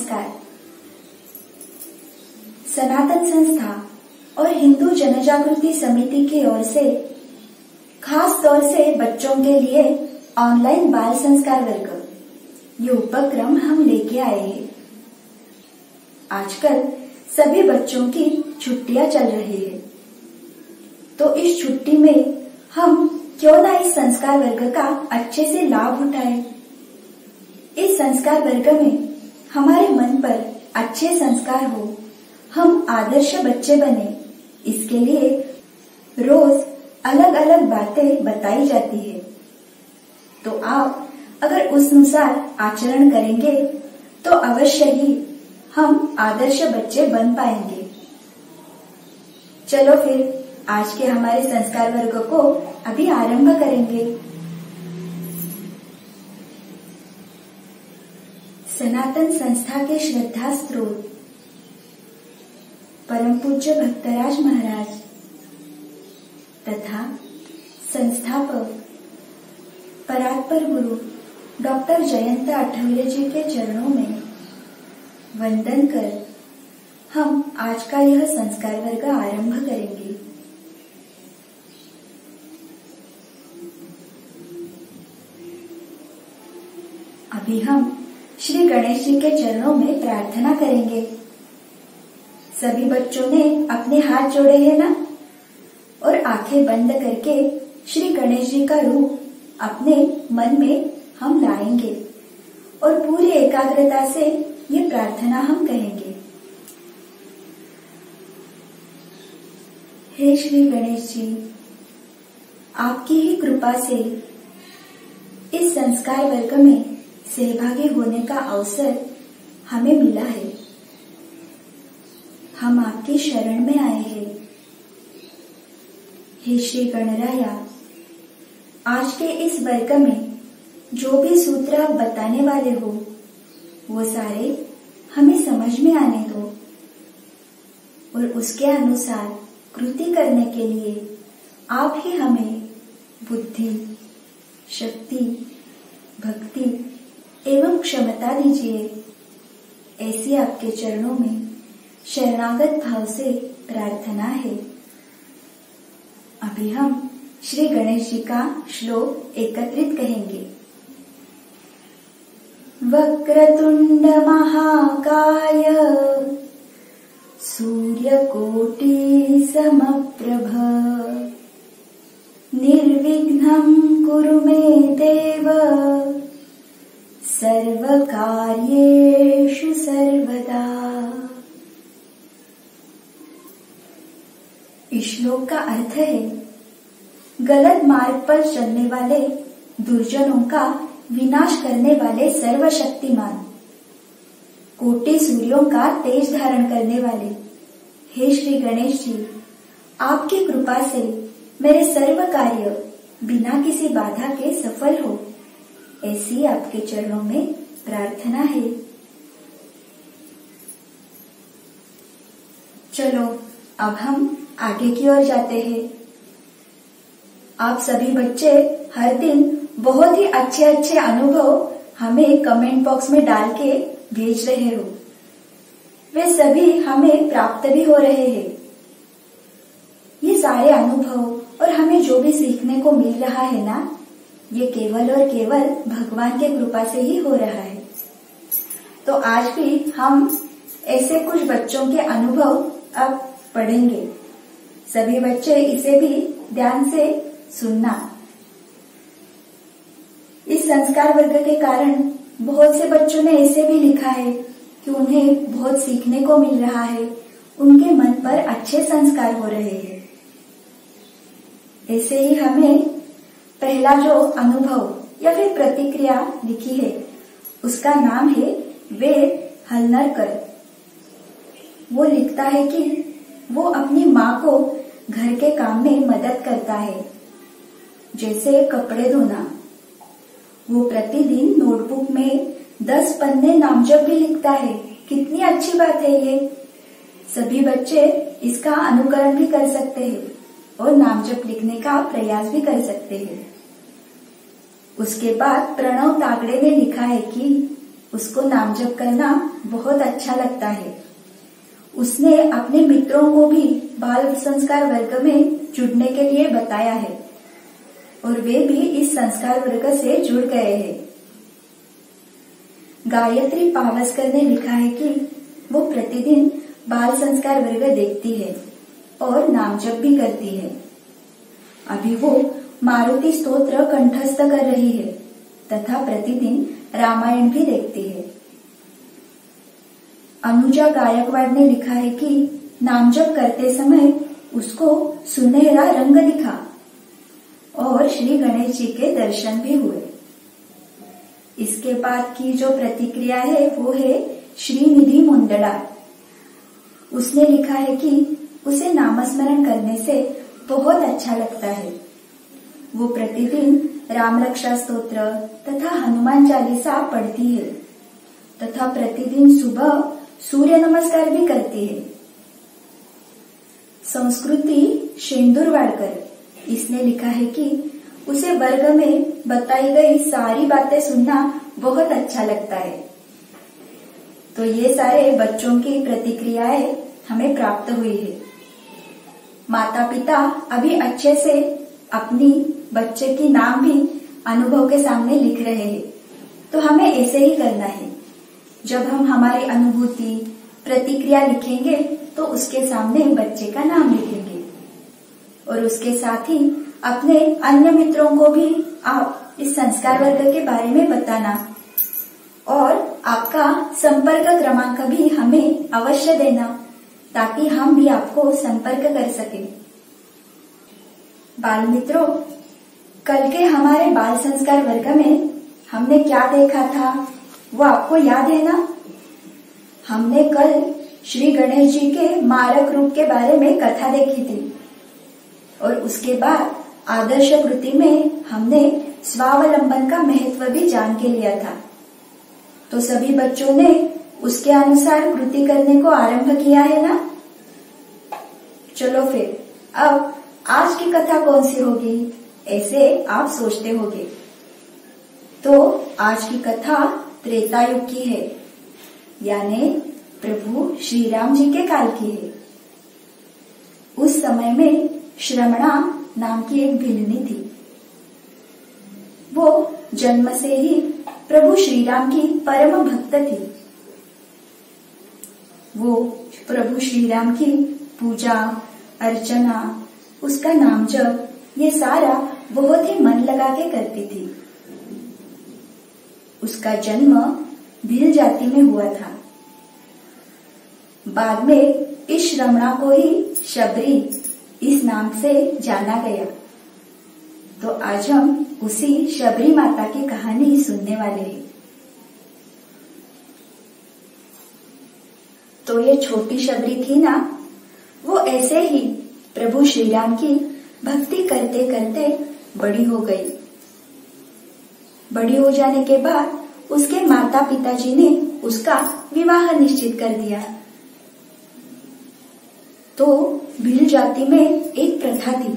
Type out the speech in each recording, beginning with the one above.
नमस्कार। सनातन संस्था और हिंदू जनजागृति समिति की ओर से खास तौर से बच्चों के लिए ऑनलाइन बाल संस्कार वर्ग ये उपक्रम हम लेके आए हैं। आजकल सभी बच्चों की छुट्टियां चल रही है, तो इस छुट्टी में हम क्यों ना इस संस्कार वर्ग का अच्छे से लाभ उठाएं। इस संस्कार वर्ग में हमारे मन पर अच्छे संस्कार हो, हम आदर्श बच्चे बने, इसके लिए रोज अलग अलग बातें बताई जाती है। तो आप अगर उस अनुसार आचरण करेंगे तो अवश्य ही हम आदर्श बच्चे बन पाएंगे। चलो फिर आज के हमारे संस्कार वर्ग को अभी आरंभ करेंगे। सनातन संस्था के श्रद्धा स्रोत परम पूज्य भक्तराज महाराज तथा संस्थापक परात्पर गुरु डॉक्टर जयंत आठवले जी के चरणों में वंदन कर हम आज का यह संस्कार वर्ग आरंभ करेंगे। अभी हम श्री गणेश जी के चरणों में प्रार्थना करेंगे। सभी बच्चों ने अपने हाथ जोड़े हैं ना, और आंखें बंद करके श्री गणेश जी का रूप अपने मन में हम लाएंगे और पूरी एकाग्रता से ये प्रार्थना हम कहेंगे। हे श्री गणेश जी, आपकी ही कृपा से इस संस्कार वर्ग में सहभागी होने का अवसर हमें मिला है। हम आपकी शरण में आए हैं। हे श्री गणराया, आज के इस वर्ग में जो भी सूत्र आप बताने वाले हो वो सारे हमें समझ में आने दो, और उसके अनुसार कृति करने के लिए आप ही हमें बुद्धि, शक्ति, भक्ति एवं क्षमता दीजिए। ऐसी आपके चरणों में शरणागत भाव से प्रार्थना है। अभी हम श्री गणेश जी का श्लोक एकत्रित कहेंगे। वक्रतुंड महाकाय सूर्यकोटि समप्रभ निर्विघ्नं कुरु मे देव सर्वकार्येषु सर्वदा। इस श्लोक का अर्थ है, गलत मार्ग पर चलने वाले दुर्जनों का विनाश करने वाले सर्वशक्तिमान, कोटि सूर्यों का तेज धारण करने वाले हे श्री गणेश जी, आपकी कृपा से मेरे सर्व कार्य बिना किसी बाधा के सफल हो, ऐसी आपके चरणों में प्रार्थना है। चलो अब हम आगे की ओर जाते हैं। आप सभी बच्चे हर दिन बहुत ही अच्छे अच्छे अनुभव हमें कमेंट बॉक्स में डाल के भेज रहे हो। वे सभी हमें प्राप्त भी हो रहे हैं। ये सारे अनुभव और हमें जो भी सीखने को मिल रहा है ना, ये केवल और केवल भगवान के कृपा से ही हो रहा है। तो आज भी हम ऐसे कुछ बच्चों के अनुभव अब पढ़ेंगे। सभी बच्चे इसे भी ध्यान से सुनना। इस संस्कार वर्ग के कारण बहुत से बच्चों ने ऐसे भी लिखा है कि उन्हें बहुत सीखने को मिल रहा है, उनके मन पर अच्छे संस्कार हो रहे हैं। ऐसे ही हमें पहला जो अनुभव या फिर प्रतिक्रिया लिखी है उसका नाम है वेद हलनरकर। वो लिखता है कि वो अपनी माँ को घर के काम में मदद करता है, जैसे कपड़े धोना। वो प्रतिदिन नोटबुक में 10 पन्ने नामजप भी लिखता है। कितनी अच्छी बात है ये। सभी बच्चे इसका अनुकरण भी कर सकते हैं और नामजप लिखने का प्रयास भी कर सकते हैं। उसके बाद प्रणव तागड़े ने लिखा है कि उसको नाम जप करना बहुत अच्छा लगता है। उसने अपने मित्रों को भी बाल संस्कार वर्ग में जुड़ने के लिए बताया है और वे भी इस संस्कार वर्ग से जुड़ गए हैं। गायत्री पावस्कर ने लिखा है कि वो प्रतिदिन बाल संस्कार वर्ग देखती है और नाम जप भी करती है। अभी वो मारुति स्तोत्र कंठस्थ कर रही है तथा प्रतिदिन रामायण भी देखती है। अनुजा गायकवाड़ ने लिखा है कि नाम जप करते समय उसको सुनहरा रंग दिखा और श्री गणेश जी के दर्शन भी हुए। इसके बाद की जो प्रतिक्रिया है वो है श्रीनिधि मुंदड़ा। उसने लिखा है कि उसे नामस्मरण करने से बहुत अच्छा लगता है। वो प्रतिदिन राम रक्षा स्तोत्र तथा हनुमान चालीसा पढ़ती है तथा प्रतिदिन सुबह सूर्य नमस्कार भी करती है। संस्कृति शेंदुरवाड़कर इसने लिखा है कि उसे वर्ग में बताई गई सारी बातें सुनना बहुत अच्छा लगता है। तो ये सारे बच्चों की प्रतिक्रियाएं हमें प्राप्त हुई है। माता पिता अभी अच्छे से अपनी बच्चे की नाम भी अनुभव के सामने लिख रहे हैं, तो हमें ऐसे ही करना है। जब हम हमारी अनुभूति प्रतिक्रिया लिखेंगे तो उसके सामने बच्चे का नाम लिखेंगे और उसके साथ ही अपने अन्य मित्रों को भी आप इस संस्कार वर्ग के बारे में बताना और आपका संपर्क क्रमांक भी हमें अवश्य देना ताकि हम भी आपको संपर्क कर सके। बाल मित्रों, कल के हमारे बाल संस्कार वर्ग में हमने क्या देखा था वो आपको याद है ना? हमने कल श्री गणेश जी के मारक रूप के बारे में कथा देखी थी और उसके बाद आदर्श कृति में हमने स्वावलंबन का महत्व भी जान के लिया था। तो सभी बच्चों ने उसके अनुसार कृति करने को आरंभ किया है ना? चलो फिर अब आज की कथा कौन सी होगी ऐसे आप सोचते होंगे। तो आज की कथा त्रेता युग की है, यानी प्रभु श्री राम जी के काल की है। उस समय में श्रमणा नाम की एक भिल्लनी थी। वो जन्म से ही प्रभु श्री राम की परम भक्त थी। वो प्रभु श्री राम की पूजा अर्चना, उसका नाम जप, ये सारा बहुत ही मन लगा के करती थी। उसका जन्म भील जाति में हुआ था। बाद में इस श्रमणा को ही शबरी इस नाम से जाना गया। तो आज हम उसी शबरी माता की कहानी सुनने वाले हैं। तो ये छोटी शबरी थी ना, वो ऐसे ही प्रभु श्री राम की भक्ति करते करते बड़ी हो गई। बड़ी हो जाने के बाद उसके माता पिताजी ने उसका विवाह निश्चित कर दिया। तो भील जाति में एक प्रथा थी,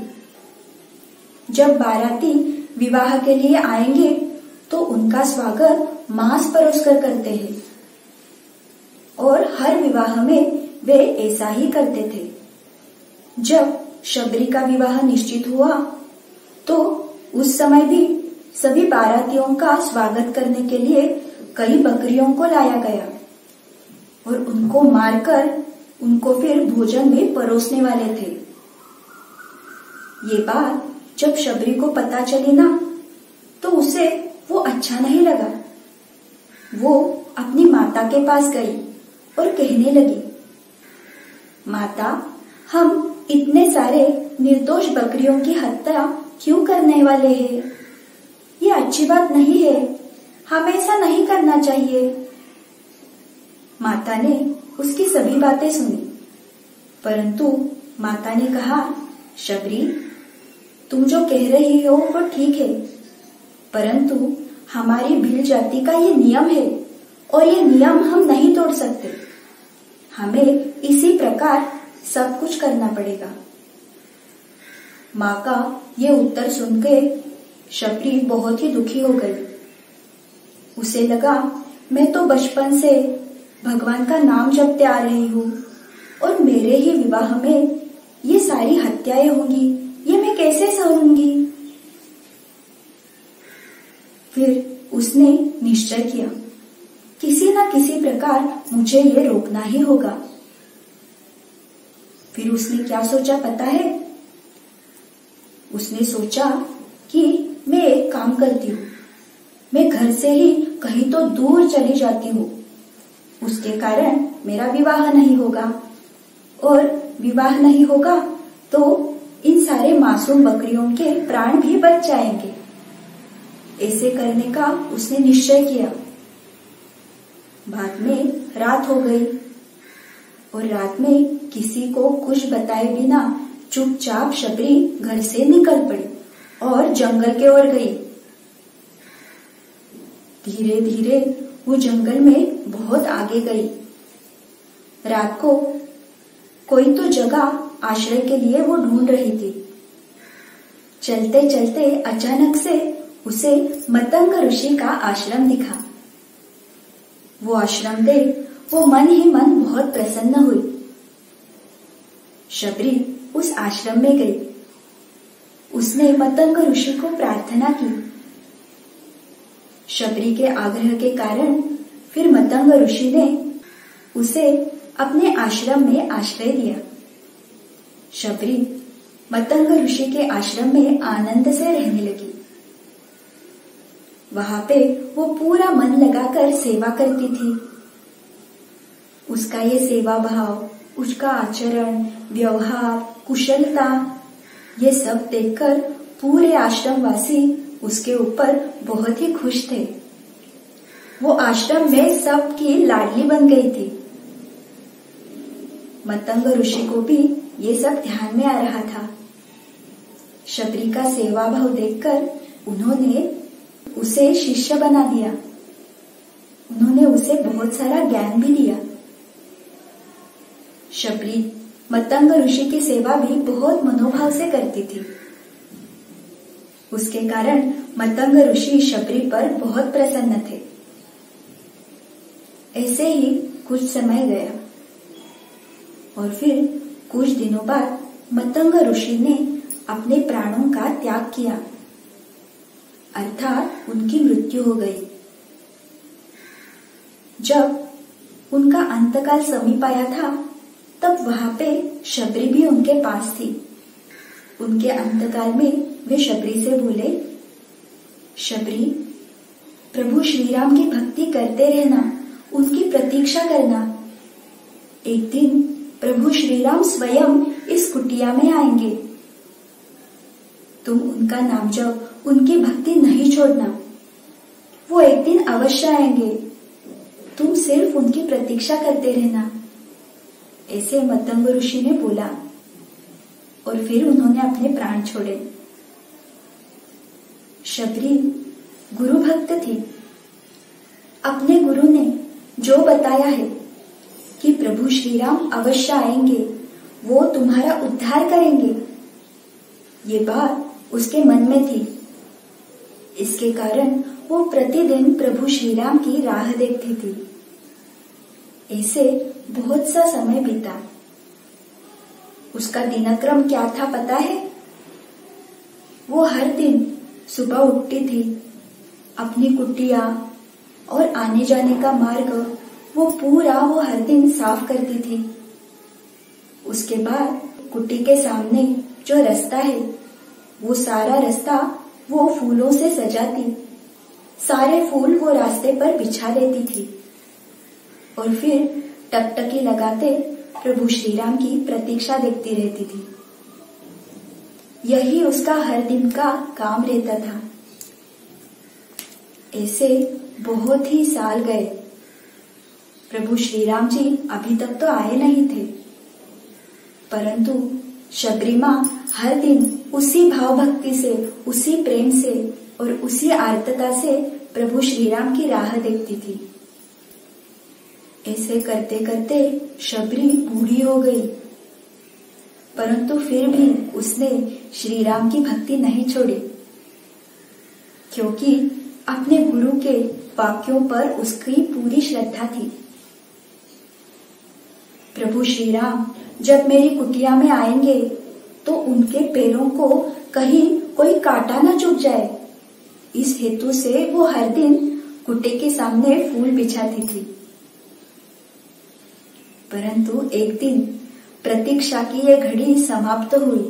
जब बाराती विवाह के लिए आएंगे तो उनका स्वागत मांस परोसकर करते हैं और हर विवाह में वे ऐसा ही करते थे। जब शबरी का विवाह निश्चित हुआ तो उस समय भी सभी बारातियों का स्वागत करने के लिए कई बकरियों को लाया गया और उनको मारकर उनको फिर भोजन में परोसने वाले थे। ये बात जब शबरी को पता चली ना, तो उसे वो अच्छा नहीं लगा। वो अपनी माता के पास गई और कहने लगी, माता, हम इतने सारे निर्दोष बकरियों की हत्या क्यों करने वाले हैं? ये अच्छी बात नहीं है, हमें ऐसा नहीं करना चाहिए। माता ने उसकी सभी बातें सुनी, परंतु माता ने कहा, शबरी, तुम जो कह रही हो वो ठीक है, परंतु हमारी भील जाति का ये नियम है और ये नियम हम नहीं तोड़ सकते। हमें इसी प्रकार सब कुछ करना पड़ेगा। माँ का ये उत्तर सुन के शबरी बहुत ही दुखी हो गई। उसे लगा मैं तो बचपन से भगवान का नाम जपते आ रही हूँ और मेरे ही विवाह में ये सारी हत्याएं होंगी, ये मैं कैसे सहूंगी। फिर उसने निश्चय किया, किसी न किसी प्रकार मुझे ये रोकना ही होगा। फिर उसने क्या सोचा पता है? उसने सोचा कि मैं एक काम करती हूँ, मैं घर से ही कहीं तो दूर चली जाती हूँ, उसके कारण मेरा विवाह नहीं होगा, और विवाह नहीं होगा तो इन सारे मासूम बकरियों के प्राण भी बच जाएंगे। ऐसे करने का उसने निश्चय किया। बाद में रात हो गई और रात में किसी को कुछ बताए बिना चुपचाप शबरी घर से निकल पड़ी और जंगल के ओर गई। धीरे धीरे वो जंगल में बहुत आगे गई। रात को कोई तो जगह आश्रय के लिए वो ढूंढ रही थी। चलते चलते अचानक से उसे मतंग ऋषि का आश्रम दिखा। वो आश्रम देख वो मन ही मन बहुत प्रसन्न हुई। शबरी उस आश्रम में गई। उसने मतंग ऋषि को प्रार्थना की। शबरी के आग्रह के कारण फिर मतंग ऋषि ने उसे अपने आश्रम में आश्रय दिया। शबरी मतंग ऋषि के आश्रम में आनंद से रहने लगी। वहां पे वो पूरा मन लगाकर सेवा करती थी। उसका ये सेवा भाव, उसका आचरण, व्यवहार, कुशलता, ये सब देखकर पूरे आश्रमवासी उसके ऊपर बहुत ही खुश थे। वो आश्रम में सबकी लाडली बन गई थी। मतंग ऋषि को भी ये सब ध्यान में आ रहा था। शबरी का सेवा भाव देखकर उन्होंने उसे शिष्य बना दिया। उन्होंने उसे बहुत सारा ज्ञान भी दिया। शबरी मतंग ऋषि की सेवा भी बहुत मनोभाव से करती थी। उसके कारण मतंग ऋषि शबरी पर बहुत प्रसन्न थे। ऐसे ही कुछ समय गया और फिर कुछ दिनों बाद मतंग ऋषि ने अपने प्राणों का त्याग किया, अर्थात उनकी मृत्यु हो गई। जब उनका अंतकाल समीप आया था तब वहां पे शबरी भी उनके पास थी। उनके अंतकाल में वे शबरी से बोले, शबरी, प्रभु श्री राम की भक्ति करते रहना, उनकी प्रतीक्षा करना। एक दिन प्रभु श्री राम स्वयं इस कुटिया में आएंगे। तुम उनका नाम जप, उनकी भक्ति नहीं छोड़ना। वो एक दिन अवश्य आएंगे। तुम सिर्फ उनकी प्रतीक्षा करते रहना। ऐसे मतंग ऋषि ने बोला और फिर उन्होंने अपने प्राण छोड़े। शबरी गुरु भक्त थी। अपने गुरु ने जो बताया है कि प्रभु श्री राम अवश्य आएंगे, वो तुम्हारा उद्धार करेंगे, ये बात उसके मन में थी। इसके कारण वो प्रतिदिन प्रभु श्री राम की राह देखती थी। ऐसे बहुत सा समय बीता। उसका दिनक्रम क्या था पता है? वो हर दिन सुबह उठती थी, अपनी कुटिया और आने जाने का मार्ग वो हर दिन साफ करती थी। उसके बाद कुटी के सामने जो रास्ता है, वो सारा रास्ता वो फूलों से सजाती। सारे फूल वो रास्ते पर बिछा देती थी और फिर टकटकी लगाते प्रभु श्री राम की प्रतीक्षा देखती रहती थी। यही उसका हर दिन का काम रहता था। ऐसे बहुत ही साल गए। प्रभु श्री राम जी अभी तक तो आए नहीं थे, परंतु शबरी माँ हर दिन उसी भाव भक्ति से, उसी प्रेम से और उसी आर्तता से प्रभु श्री राम की राह देखती थी। ऐसे करते करते शबरी बूढ़ी हो गई, परंतु फिर भी उसने श्री राम की भक्ति नहीं छोड़ी, क्योंकि अपने गुरु के वाक्यों पर उसकी पूरी श्रद्धा थी। प्रभु श्री राम जब मेरी कुटिया में आएंगे तो उनके पैरों को कहीं कोई कांटा न चुभ जाए, इस हेतु से वो हर दिन कुटी के सामने फूल बिछाती थी। परंतु एक दिन प्रतीक्षा की ये घड़ी समाप्त हुई।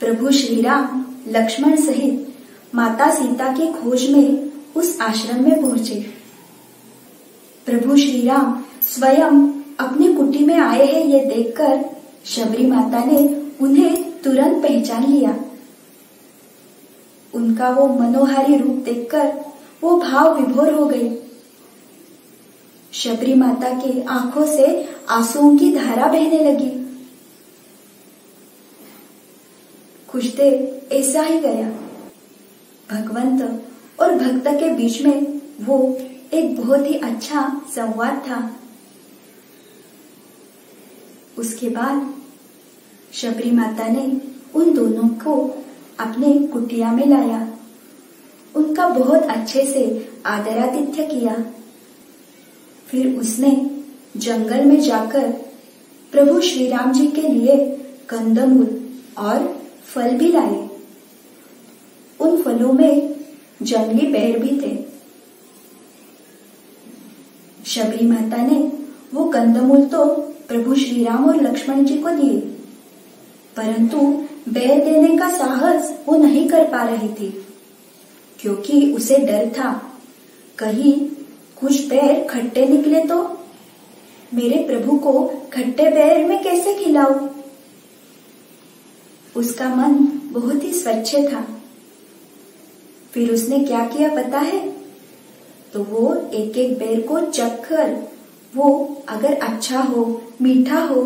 प्रभु श्री राम लक्ष्मण सहित माता सीता की खोज में उस आश्रम में पहुंचे। प्रभु श्री राम स्वयं अपनी कुटी में आए हैं ये देखकर शबरी माता ने उन्हें तुरंत पहचान लिया। उनका वो मनोहारी रूप देखकर वो भाव विभोर हो गई। शबरी माता की आंखों से आंसुओं की धारा बहने लगी। कुछ देर ऐसा ही गया। भगवंत और भक्त के बीच में वो एक बहुत ही अच्छा संवाद था। उसके बाद शबरी माता ने उन दोनों को अपने कुटिया में लाया, उनका बहुत अच्छे से आदरातिथ्य किया। फिर उसने जंगल में जाकर प्रभु श्री राम जी के लिए कंदमूल और फल भी लाए। उन फलों में जंगली पेड़ भी थे। शबरी माता ने वो कंदमूल तो प्रभु श्री राम और लक्ष्मण जी को दिए, परंतु बेर देने का साहस वो नहीं कर पा रही थी, क्योंकि उसे डर था कहीं कुछ बेर खट्टे निकले तो मेरे प्रभु को खट्टे बेर में कैसे खिलाऊं। उसका मन बहुत ही स्वच्छ था। फिर उसने क्या किया पता है? तो वो एक एक बेर को चखकर वो अगर अच्छा हो, मीठा हो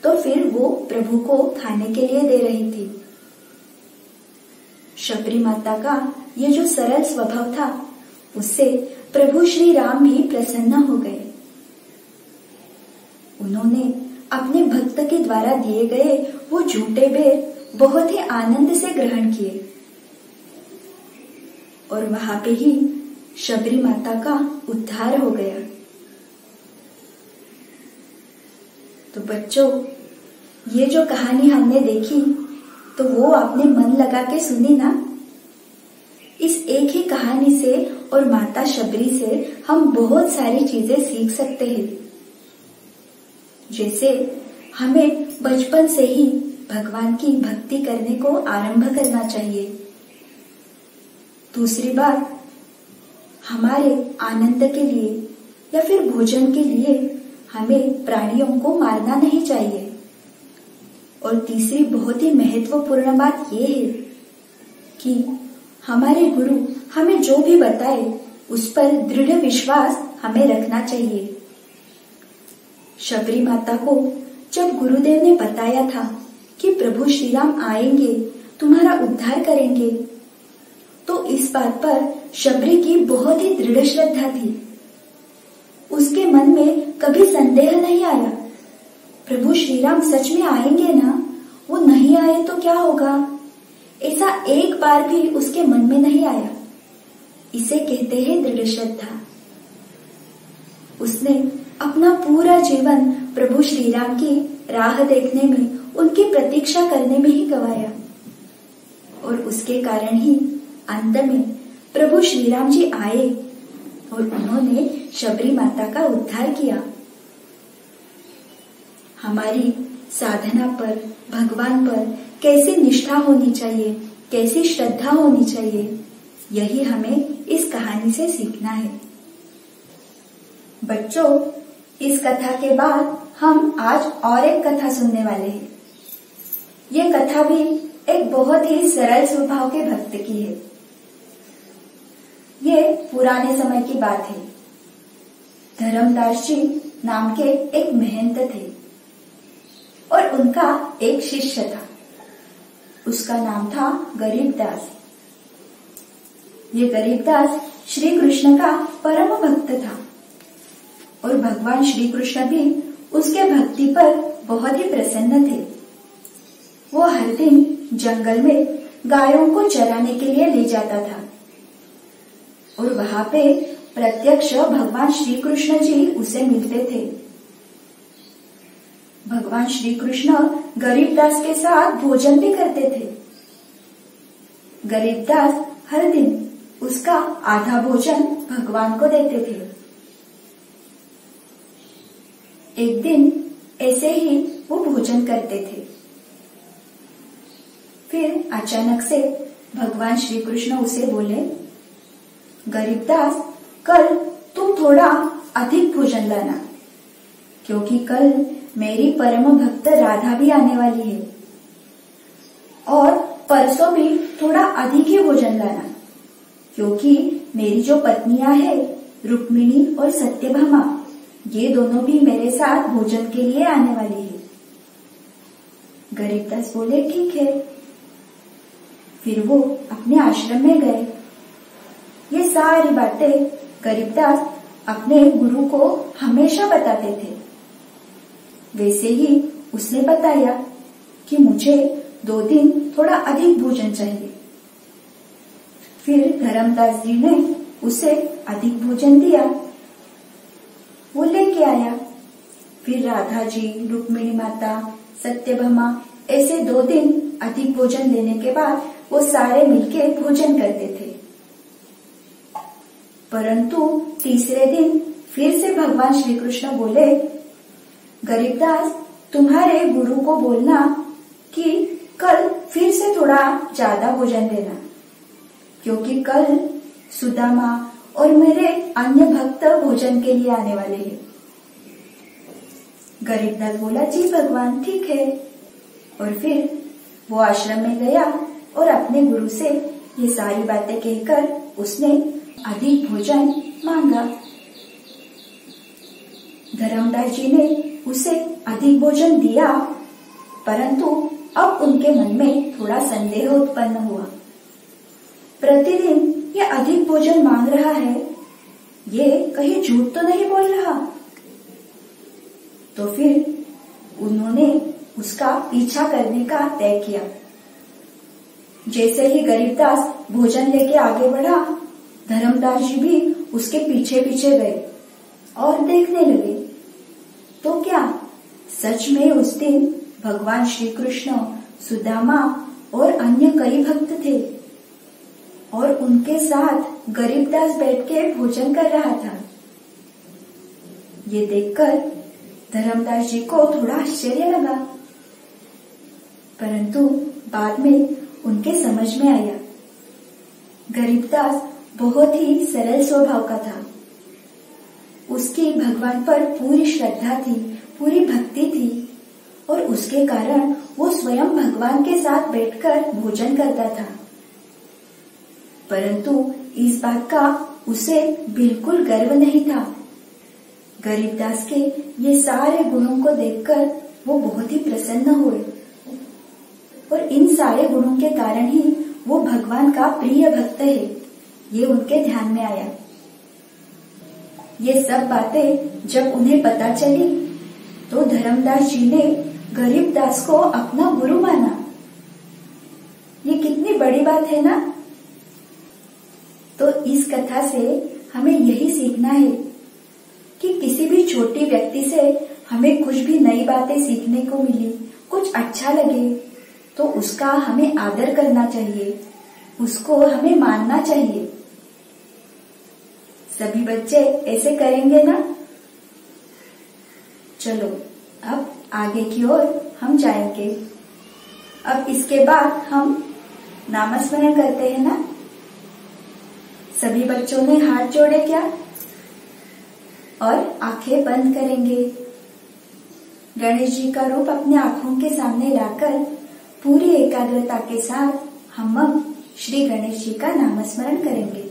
तो फिर वो प्रभु को खाने के लिए दे रही थी। शबरी माता का ये जो सरल स्वभाव था उससे प्रभु श्री राम भी प्रसन्न हो गए। उन्होंने अपने भक्त के द्वारा दिए गए वो झूठे बेर बहुत ही आनंद से ग्रहण किए और वहां पे ही शबरी माता का उद्धार हो गया। तो बच्चों, ये जो कहानी हमने देखी तो वो आपने मन लगा के सुनी ना? इस एक ही कहानी से और माता शबरी से हम बहुत सारी चीजें सीख सकते हैं। जैसे हमें बचपन से ही भगवान की भक्ति करने को आरंभ करना चाहिए। दूसरी बात, हमारे आनंद के लिए या फिर भोजन के लिए हमें प्राणियों को मारना नहीं चाहिए। और तीसरी बहुत ही महत्वपूर्ण बात यह है कि हमारे गुरु हमें जो भी बताए उस पर दृढ़ विश्वास हमें रखना चाहिए। शबरी माता को जब गुरुदेव ने बताया था कि प्रभु श्री राम आएंगे, तुम्हारा उद्धार करेंगे, तो इस बात पर शबरी की बहुत ही दृढ़ श्रद्धा थी। उसके मन में कभी संदेह नहीं आया, प्रभु श्री राम सच में आएंगे ना, वो नहीं आए तो क्या होगा, ऐसा एक बार भी उसके मन में नहीं आया। इसे कहते हैं दृढ़ श्रद्धा। उसने अपना पूरा जीवन प्रभु श्री राम की राह देखने में, उनकी प्रतीक्षा करने में ही गवाया और उसके कारण ही अंत में प्रभु श्री राम जी आए और उन्होंने शबरी माता का उद्धार किया। हमारी साधना पर, भगवान पर कैसी निष्ठा होनी चाहिए, कैसी श्रद्धा होनी चाहिए, यही हमें इस कहानी से सीखना है। बच्चों, इस कथा के बाद हम आज और एक कथा सुनने वाले हैं। ये कथा भी एक बहुत ही सरल स्वभाव के भक्त की है। ये पुराने समय की बात है। धर्मदास जी नाम के एक महंत थे और उनका एक शिष्य था। उसका नाम था गरीबदास। ये गरीबदास श्री कृष्ण का परम भक्त था और भगवान श्री कृष्ण भी उसके भक्ति पर बहुत ही प्रसन्न थे। वो हर दिन जंगल में गायों को चराने के लिए ले जाता था और वहां पे प्रत्यक्ष भगवान श्री कृष्ण जी उसे मिलते थे। भगवान श्री कृष्ण गरीबदास के साथ भोजन भी करते थे। गरीबदास हर दिन उसका आधा भोजन भगवान को देते थे। एक दिन ऐसे ही वो भोजन करते थे। फिर अचानक से भगवान श्री कृष्ण उसे बोले, गरीबदास, कल तुम थोड़ा अधिक भोजन लाना, क्योंकि कल मेरी परम भक्त राधा भी आने वाली है, और परसों भी थोड़ा अधिक ही भोजन लाना, क्योंकि मेरी जो पत्नियां हैं रुक्मिणी और सत्यभामा, ये दोनों भी मेरे साथ भोजन के लिए आने वाली है। गरीबदास बोले, ठीक है। फिर वो अपने आश्रम में गए। ये सारी बातें गरीबदास अपने गुरु को हमेशा बताते थे। वैसे ही उसने बताया कि मुझे 2 दिन थोड़ा अधिक भोजन चाहिए। फिर धर्मदास जी ने उसे अधिक भोजन दिया, वो लेके आया। फिर राधा जी, रुक्मिणी माता, सत्यभामा ऐसे 2 दिन अधिक भोजन देने के बाद वो सारे मिलके भोजन करते थे। परंतु तीसरे दिन फिर से भगवान श्री कृष्ण बोले, गरीबदास, तुम्हारे गुरु को बोलना कि कल फिर से थोड़ा ज्यादा भोजन देना, क्योंकि कल सुदामा और मेरे अन्य भक्त भोजन के लिए आने वाले हैं। गरीबदास बोला, जी भगवान, ठीक है। और फिर वो आश्रम में गया और अपने गुरु से ये सारी बातें कहकर उसने अधिक भोजन मांगा। धर्मदास जी ने उसे अधिक भोजन दिया, परंतु अब उनके मन में थोड़ा संदेह उत्पन्न हुआ। प्रतिदिन ये अधिक भोजन मांग रहा है, ये कहीं झूठ तो नहीं बोल रहा। तो फिर उन्होंने उसका पीछा करने का तय किया। जैसे ही गरीबदास भोजन लेके आगे बढ़ा, धर्मदास जी भी उसके पीछे पीछे गए और देखने लगे। तो क्या सच में उस दिन भगवान श्री कृष्ण, सुदामा और अन्य कई भक्त थे, और उनके साथ गरीबदास बैठ के भोजन कर रहा था। ये देखकर धर्मदास जी को थोड़ा आश्चर्य लगा, परंतु बाद में उनके समझ में आया। गरीबदास बहुत ही सरल स्वभाव का था। उसकी भगवान पर पूरी श्रद्धा थी, पूरी भक्ति थी, और उसके कारण वो स्वयं भगवान के साथ बैठकर भोजन करता था। परंतु इस बात का उसे बिल्कुल गर्व नहीं था। गरीबदास के ये सारे गुणों को देखकर वो बहुत ही प्रसन्न हुए, और इन सारे गुणों के कारण ही वो भगवान का प्रिय भक्त है, ये उनके ध्यान में आया। ये सब बातें जब उन्हें पता चली, तो धर्मदास जी ने गरीबदास को अपना गुरु माना। ये कितनी बड़ी बात है ना। तो इस कथा से हमें यही सीखना है कि किसी भी छोटी व्यक्ति से हमें कुछ भी नई बातें सीखने को मिली, कुछ अच्छा लगे, तो उसका हमें आदर करना चाहिए, उसको हमें मानना चाहिए। सभी बच्चे ऐसे करेंगे ना। चलो अब आगे की ओर हम जाएंगे। अब इसके बाद हम नामस्मरण करते हैं ना। सभी बच्चों ने हाथ जोड़े क्या? और आंखें बंद करेंगे। गणेश जी का रूप अपने आंखों के सामने लाकर पूरी एकाग्रता के साथ हम अब श्री गणेश जी का नामस्मरण करेंगे।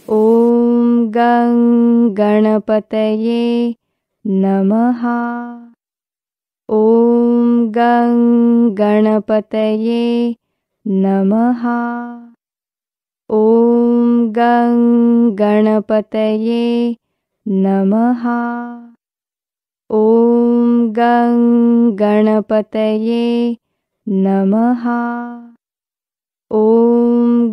ओम गं गणपतये नमः। ओम गं गणपतये नमः। ओम गं गणपतये नमः। ओम गं गणपतये नमः। ओम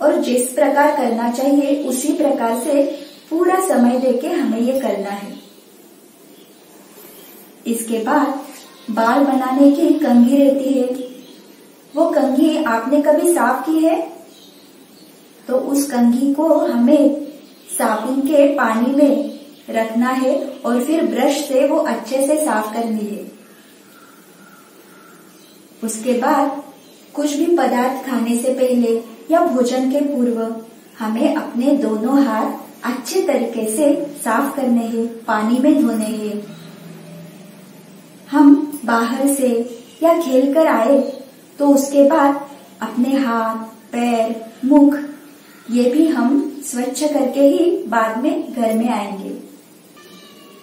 और जिस प्रकार करना चाहिए उसी प्रकार से पूरा समय देके हमें ये करना है। इसके बाद बाल बनाने की कंघी रहती है, वो कंघी आपने कभी साफ की है? तो उस कंघी को हमें साबुन के पानी में रखना है और फिर ब्रश से वो अच्छे से साफ करनी है। उसके बाद कुछ भी पदार्थ खाने से पहले या भोजन के पूर्व हमें अपने दोनों हाथ अच्छे तरीके से साफ करने हैं, पानी में धोने हैं। हम बाहर से या खेल कर आए तो उसके बाद अपने हाथ, पैर, मुख ये भी हम स्वच्छ करके ही बाद में घर में आएंगे।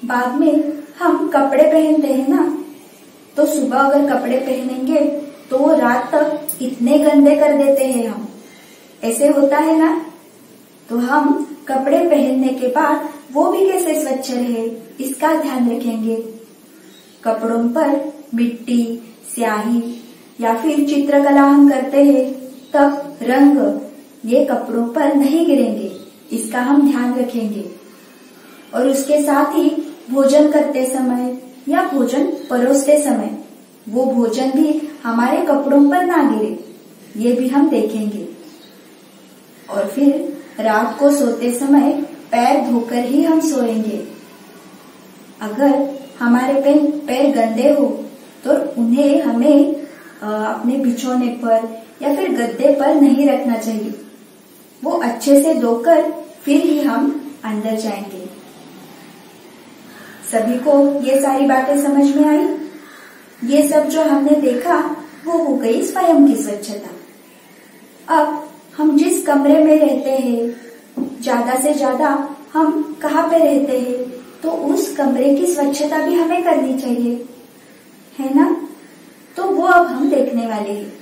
बाद में हम कपड़े पहनते हैं ना, तो सुबह अगर कपड़े पहनेंगे तो वो रात तक इतने गंदे कर देते हैं हम, ऐसे होता है ना। तो हम कपड़े पहनने के बाद वो भी कैसे स्वच्छ रहे इसका ध्यान रखेंगे। कपड़ों पर मिट्टी, स्याही या फिर चित्रकला हम करते हैं तब रंग ये कपड़ों पर नहीं गिरेंगे, इसका हम ध्यान रखेंगे। और उसके साथ ही भोजन करते समय या भोजन परोसते समय वो भोजन भी हमारे कपड़ों पर ना गिरे, ये भी हम देखेंगे। और फिर रात को सोते समय पैर धोकर ही हम सोएंगे। अगर हमारे पैर गंदे हो तो उन्हें हमें अपने बिछौने पर या फिर गद्दे पर नहीं रखना चाहिए, वो अच्छे से धोकर फिर ही हम अंदर जाएंगे। सभी को ये सारी बातें समझ में आई? ये सब जो हमने देखा वो हो गई स्वयं की स्वच्छता। अब हम जिस कमरे में रहते हैं, ज्यादा से ज्यादा हम कहाँ पे रहते हैं, तो उस कमरे की स्वच्छता भी हमें करनी चाहिए, है ना? तो वो अब हम देखने वाले हैं।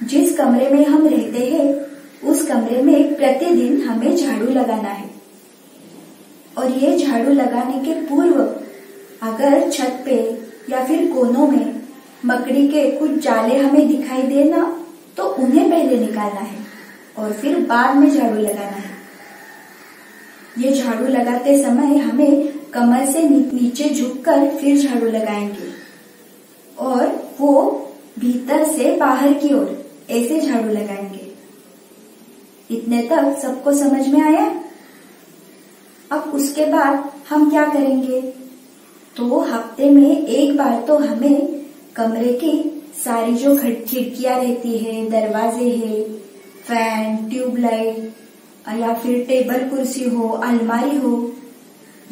जिस कमरे में हम रहते हैं उस कमरे में प्रतिदिन हमें झाड़ू लगाना है। और ये झाड़ू लगाने के पूर्व अगर छत पे या फिर कोनों में मकड़ी के कुछ जाले हमें दिखाई देना तो उन्हें पहले निकालना है और फिर बाद में झाड़ू लगाना है। ये झाड़ू लगाते समय हमें कमर से नीचे झुककर फिर झाड़ू लगाएंगे और वो भीतर से बाहर की ओर ऐसे झाड़ू लगाएंगे। इतने तक सबको समझ में आया? अब उसके बाद हम क्या करेंगे? तो हफ्ते में एक बार तो हमें कमरे की सारी जो खिड़कियां रहती है, दरवाजे है, फैन, ट्यूबलाइट या फिर टेबल कुर्सी हो, अलमारी हो,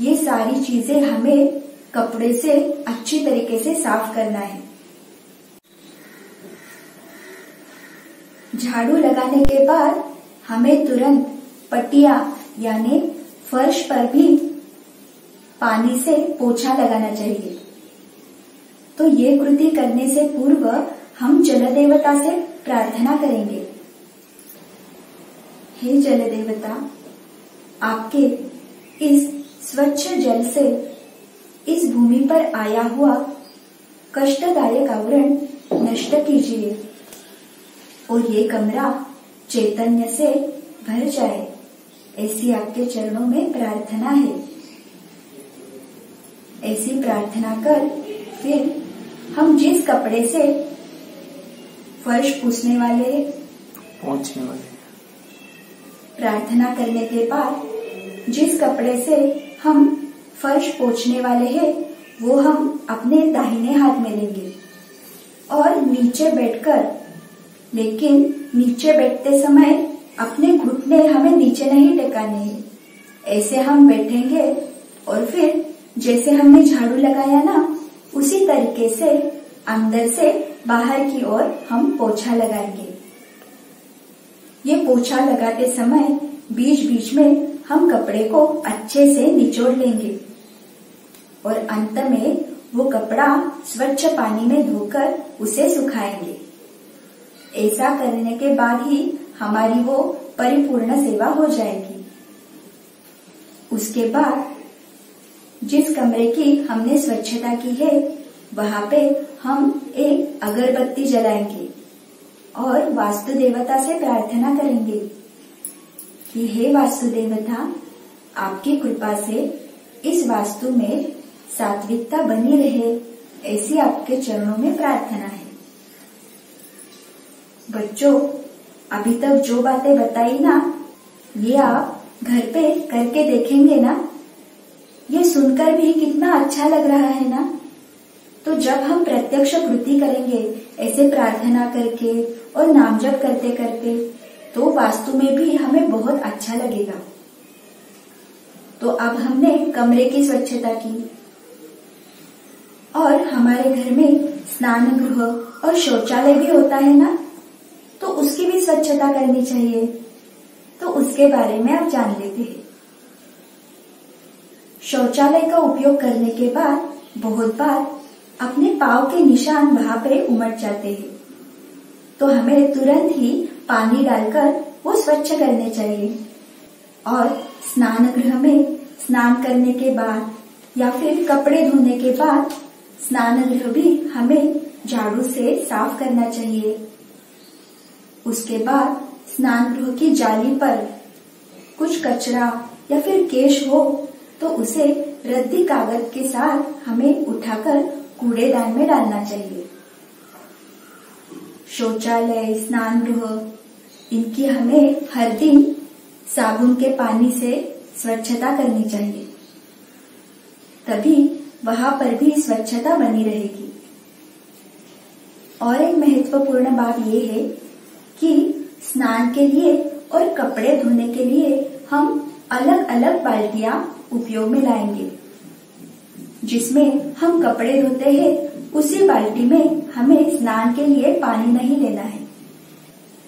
ये सारी चीजें हमें कपड़े से अच्छी तरीके से साफ करना है। झाड़ू लगाने के बाद हमें तुरंत पटिया यानी फर्श पर भी पानी से पोछा लगाना चाहिए। तो ये कृति करने से पूर्व हम जल देवता से प्रार्थना करेंगे। हे जल देवता, आपके इस स्वच्छ जल से इस भूमि पर आया हुआ कष्टदायक आवरण नष्ट कीजिए और ये कमरा चैतन्य से भर जाए, ऐसी आपके चरणों में प्रार्थना है। ऐसी प्रार्थना कर फिर हम जिस कपड़े से फर्श पोंछने वाले प्रार्थना करने के बाद जिस कपड़े से हम फर्श पोंछने वाले हैं वो हम अपने दाहिने हाथ में लेंगे और नीचे बैठकर, लेकिन नीचे बैठते समय अपने घुटने हमें नीचे नहीं टेकाने हैं। ऐसे हम बैठेंगे और फिर जैसे हमने झाड़ू लगाया ना उसी तरीके से अंदर से बाहर की ओर हम पोछा लगाएंगे। ये पोछा लगाते समय बीच बीच में हम कपड़े को अच्छे से निचोड़ लेंगे और अंत में वो कपड़ा स्वच्छ पानी में धोकर उसे सुखाएंगे। ऐसा करने के बाद ही हमारी वो परिपूर्ण सेवा हो जाएगी। उसके बाद जिस कमरे की हमने स्वच्छता की है वहां पे हम एक अगरबत्ती जलाएंगे और वास्तु देवता से प्रार्थना करेंगे कि हे वास्तु देवता, आपकी कृपा से इस वास्तु में सात्विकता बनी रहे, ऐसी आपके चरणों में प्रार्थना है। बच्चों, अभी तक जो बातें बताई ना, ये आप घर पे करके देखेंगे ना, ये सुनकर भी कितना अच्छा लग रहा है ना। तो जब हम प्रत्यक्ष कृति करेंगे ऐसे प्रार्थना करके और नाम जप करते करते, तो वास्तु में भी हमें बहुत अच्छा लगेगा। तो अब हमने कमरे की स्वच्छता की और हमारे घर में स्नान गृह और शौचालय भी होता है ना, तो उसकी भी स्वच्छता करनी चाहिए। तो उसके बारे में आप जान लेते हैं। शौचालय का उपयोग करने के बाद बहुत बार अपने पाँव के निशान वहां पे उमड़ जाते हैं, तो हमें तुरंत ही पानी डालकर वो स्वच्छ करने चाहिए। और स्नान गृह में स्नान करने के बाद या फिर कपड़े धोने के बाद स्नान गृह भी हमें झाड़ू से साफ करना चाहिए। उसके बाद स्नान गृह की जाली पर कुछ कचरा या फिर केश हो तो उसे रद्दी कागज के साथ हमें उठाकर कूड़ेदान में डालना चाहिए। शौचालय, स्नान गृह, इनकी हमें हर दिन साबुन के पानी से स्वच्छता करनी चाहिए, तभी वहां पर भी स्वच्छता बनी रहेगी। और एक महत्वपूर्ण बात यह है कि स्नान के लिए और कपड़े धोने के लिए हम अलग अलग बाल्टियां उपयोग में लाएंगे। जिसमें हम कपड़े धोते हैं उसी बाल्टी में हमें स्नान के लिए पानी नहीं लेना है।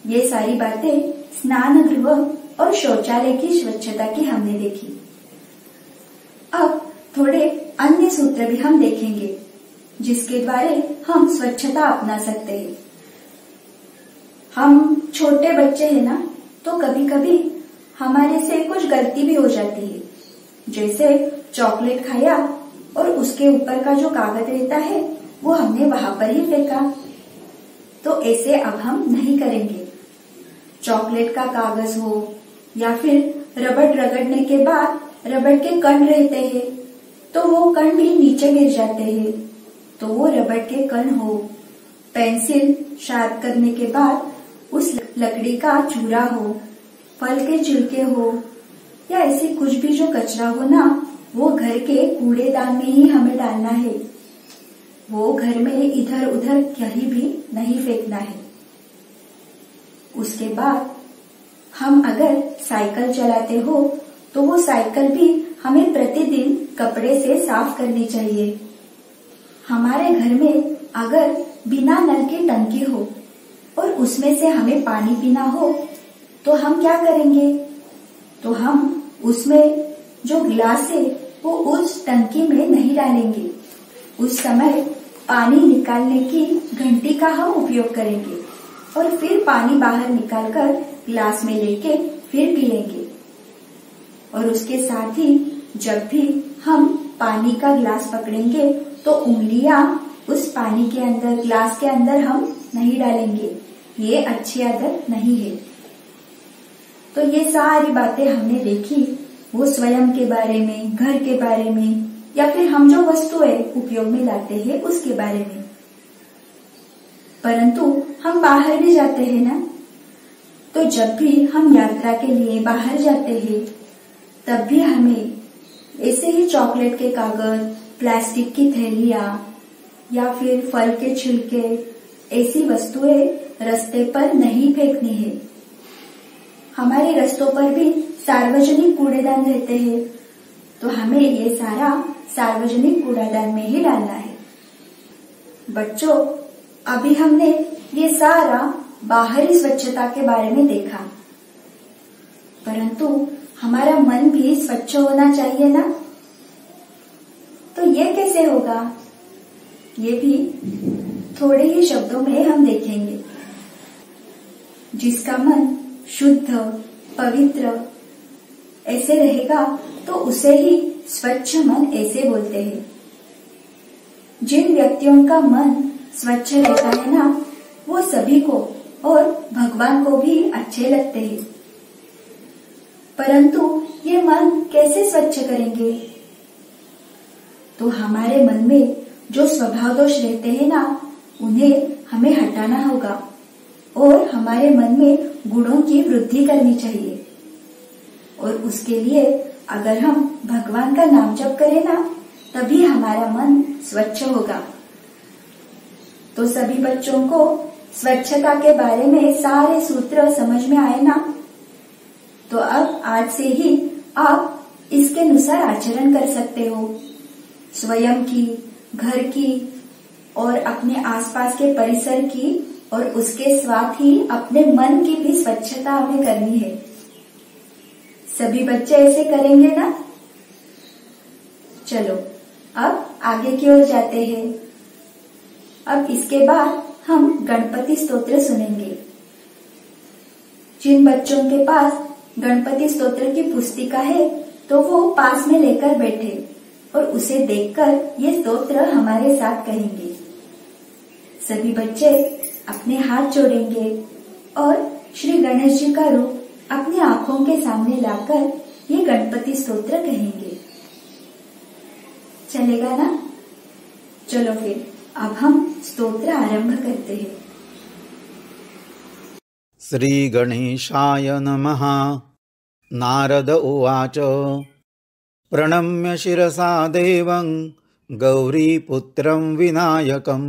ये सारी बातें स्नान गृह और शौचालय की स्वच्छता की हमने देखी। अब थोड़े अन्य सूत्र भी हम देखेंगे जिसके द्वारा हम स्वच्छता अपना सकते हैं। हम छोटे बच्चे हैं ना, तो कभी कभी हमारे से कुछ गलती भी हो जाती है, जैसे चॉकलेट खाया और उसके ऊपर का जो कागज रहता है वो हमने वहां पर ही फेंका। तो ऐसे अब हम नहीं करेंगे। चॉकलेट का कागज हो या फिर रबड़ रगड़ने के बाद रबड़ के कण रहते हैं, तो वो कण भी नीचे गिर जाते हैं, तो वो रबड़ के कण हो। पेंसिल शार्प करने के बाद उस लकड़ी का चूरा हो, फल के छिलके हो या ऐसे कुछ भी जो कचरा हो ना, वो घर के कूड़ेदान में ही हमें डालना है। वो घर में इधर उधर कहीं भी नहीं फेंकना है। उसके बाद हम अगर साइकिल चलाते हो तो वो साइकिल भी हमें प्रतिदिन कपड़े से साफ करनी चाहिए। हमारे घर में अगर बिना नल की टंकी हो और उसमें से हमें पानी पीना हो तो हम क्या करेंगे? तो हम उसमें जो गिलास है वो उस टंकी में नहीं डालेंगे। उस समय पानी निकालने की घंटी का हम उपयोग करेंगे और फिर पानी बाहर निकालकर गिलास में लेके फिर पी लेंगे। और उसके साथ ही जब भी हम पानी का गिलास पकड़ेंगे तो उंगलियां उस पानी के अंदर, गिलास के अंदर हम नहीं डालेंगे। ये अच्छी आदत नहीं है। तो ये सारी बातें हमने देखी, वो स्वयं के बारे में, घर के बारे में, या फिर हम जो वस्तुएं उपयोग में लाते हैं उसके बारे में। परंतु हम बाहर भी जाते हैं ना, तो जब भी हम यात्रा के लिए बाहर जाते हैं तब भी हमें ऐसे ही चॉकलेट के कागज, प्लास्टिक की थैलियां या फिर फल के छिलके, ऐसी वस्तुएं रास्ते पर नहीं फेंकनी है। हमारे रास्तों पर भी सार्वजनिक कूड़ेदान रहते हैं, तो हमें ये सारा सार्वजनिक कूड़ेदान में ही डालना है। बच्चों, अभी हमने ये सारा बाहरी स्वच्छता के बारे में देखा, परंतु हमारा मन भी स्वच्छ होना चाहिए ना। तो ये कैसे होगा? ये भी थोड़े ही शब्दों में हम देखेंगे। जिसका मन शुद्ध, पवित्र ऐसे रहेगा तो उसे ही स्वच्छ मन ऐसे बोलते हैं। जिन व्यक्तियों का मन स्वच्छ रहता है ना, वो सभी को और भगवान को भी अच्छे लगते हैं। परंतु ये मन कैसे स्वच्छ करेंगे? तो हमारे मन में जो स्वभाव दोष रहते हैं ना, उन्हें हमें हटाना होगा और हमारे मन में गुणों की वृद्धि करनी चाहिए। और उसके लिए अगर हम भगवान का नाम जप करें ना, तभी हमारा मन स्वच्छ होगा। तो सभी बच्चों को स्वच्छता के बारे में सारे सूत्र समझ में आए ना? तो अब आज से ही आप इसके अनुसार आचरण कर सकते हो। स्वयं की, घर की और अपने आसपास के परिसर की और उसके साथ ही अपने मन की भी स्वच्छता हमें करनी है। सभी बच्चे ऐसे करेंगे ना? चलो अब आगे की ओर जाते हैं। अब इसके बाद हम गणपति स्तोत्र सुनेंगे। जिन बच्चों के पास गणपति स्तोत्र की पुस्तिका है, तो वो पास में लेकर बैठे और उसे देखकर ये स्तोत्र हमारे साथ कहेंगे। सभी बच्चे अपने हाथ जोड़ेंगे और श्री गणेश जी का रूप अपनी आंखों के सामने लाकर ये गणपति स्तोत्र कहेंगे। चलेगा ना? चलो फिर अब हम स्तोत्र आरंभ करते हैं। श्री गणेशाय नमः। नारद उवाच प्रणम्य शिरसा देवं गौरीपुत्रं विनायकं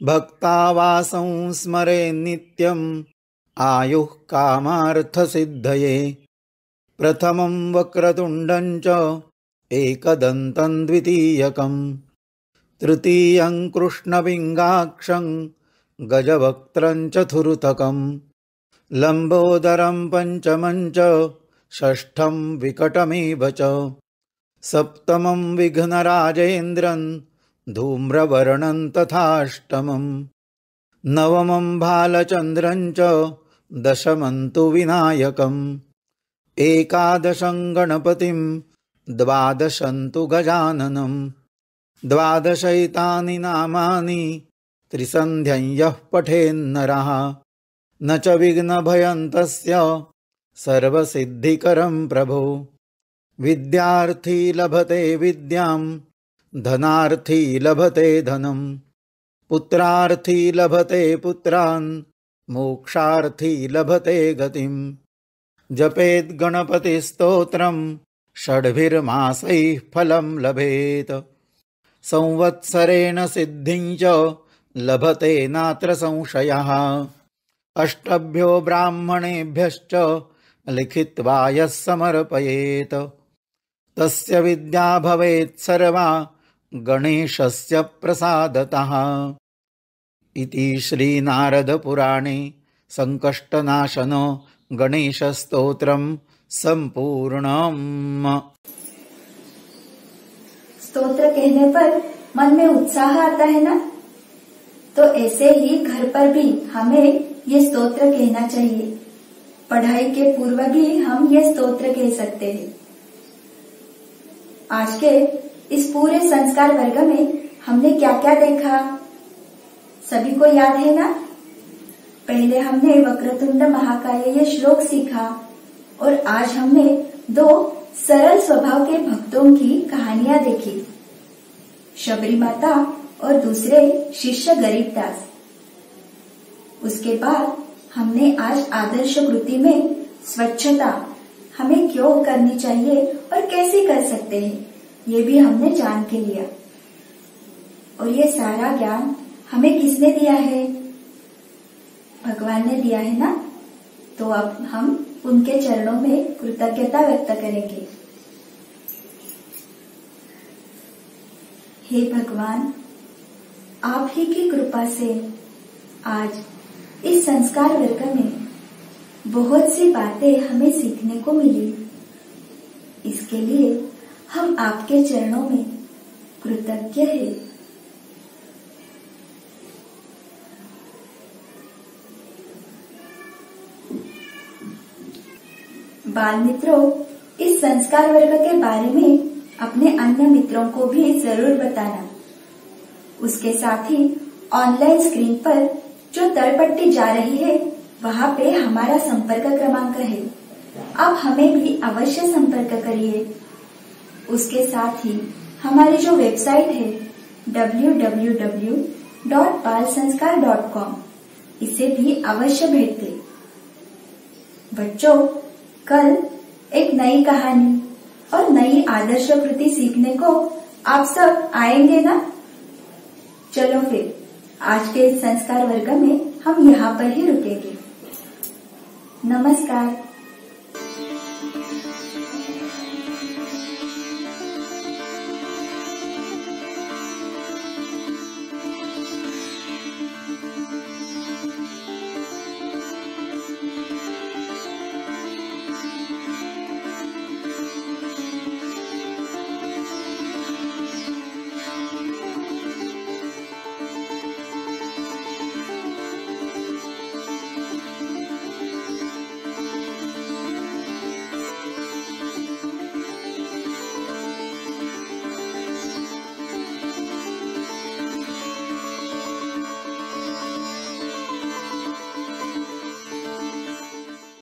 भक्तावासं स्मरे नित्यं आयुः कामार्थसिद्धये। प्रथमं वक्रतुण्डं च एकदन्तं द्वितीयकं तृतीयं कृष्णविङ्गाक्षं गजवक्त्रं चतुर्थकं लम्बोदरं पंचमं च षष्ठं विकटमेव च सप्तमं विघ्नराजेन्द्रं धूम्रवर्णं तथाष्टमं नवमं भालचन्द्रं च दशमं तु विनायकम् एकादशं गणपतिं द्वादशं तु गजाननं द्वादशैतानि नामानि त्रिसन्ध्यं यः पठेन्नरः न च विघ्नभयं तस्य सर्वसिद्धिकरं प्रभो। विद्यार्थी लभते विद्यां धनार्थी लभते धनं पुत्रार्थी लभते पुत्रान् मोक्षार्थी लभते गतिं। जपेत् गणपतिस्तोत्रं षड्भिर्मासैः फलं लभेत संवत्सरेण सिद्धिं च लभते नात्र संशयः। अष्टभ्यो ब्राह्मणेभ्यश्च लिखित्वा यः समर्पयेत् तस्य विद्या भवेत् सर्वा गणेशस्य प्रसादतः। इति श्री नारद पुराणे संकष्टनाशनो गणेशस्तोत्रम् संपूर्णम्। स्तोत्र कहने पर मन में उत्साह आता है ना? तो ऐसे ही घर पर भी हमें ये स्तोत्र कहना चाहिए। पढ़ाई के पूर्व भी हम ये स्तोत्र कह सकते हैं। आज के इस पूरे संस्कार वर्ग में हमने क्या क्या देखा, सभी को याद है ना? पहले हमने वक्रतुंड महाकाय ये श्लोक सीखा और आज हमने दो सरल स्वभाव के भक्तों की कहानियां देखी, शबरी माता और दूसरे शिष्य गरीबदास। उसके बाद हमने आज आदर्श कृति में स्वच्छता हमें क्यों करनी चाहिए और कैसे कर सकते हैं, ये भी हमने जान के लिया। और ये सारा ज्ञान हमें किसने दिया है? भगवान ने दिया है ना? तो अब हम उनके चरणों में कृतज्ञता व्यक्त करेंगे। हे भगवान, आप ही की कृपा से आज इस संस्कार वर्ग में बहुत सी बातें हमें सीखने को मिली। इसके लिए हम आपके चरणों में कृतज्ञ हैं। बाल मित्रों, इस संस्कार वर्ग के बारे में अपने अन्य मित्रों को भी जरूर बताना। उसके साथ ही ऑनलाइन स्क्रीन पर जो तलपट्टी जा रही है वहाँ पे हमारा संपर्क क्रमांक है। आप हमें भी अवश्य संपर्क करिए। उसके साथ ही हमारी जो वेबसाइट है www.balsanskar.com इसे भी अवश्य भेज दें। बच्चों, कल एक नई कहानी और नई आदर्श कृति सीखने को आप सब आएंगे ना? चलो फिर आज के संस्कार वर्ग में हम यहाँ पर ही रुकेंगे। नमस्कार।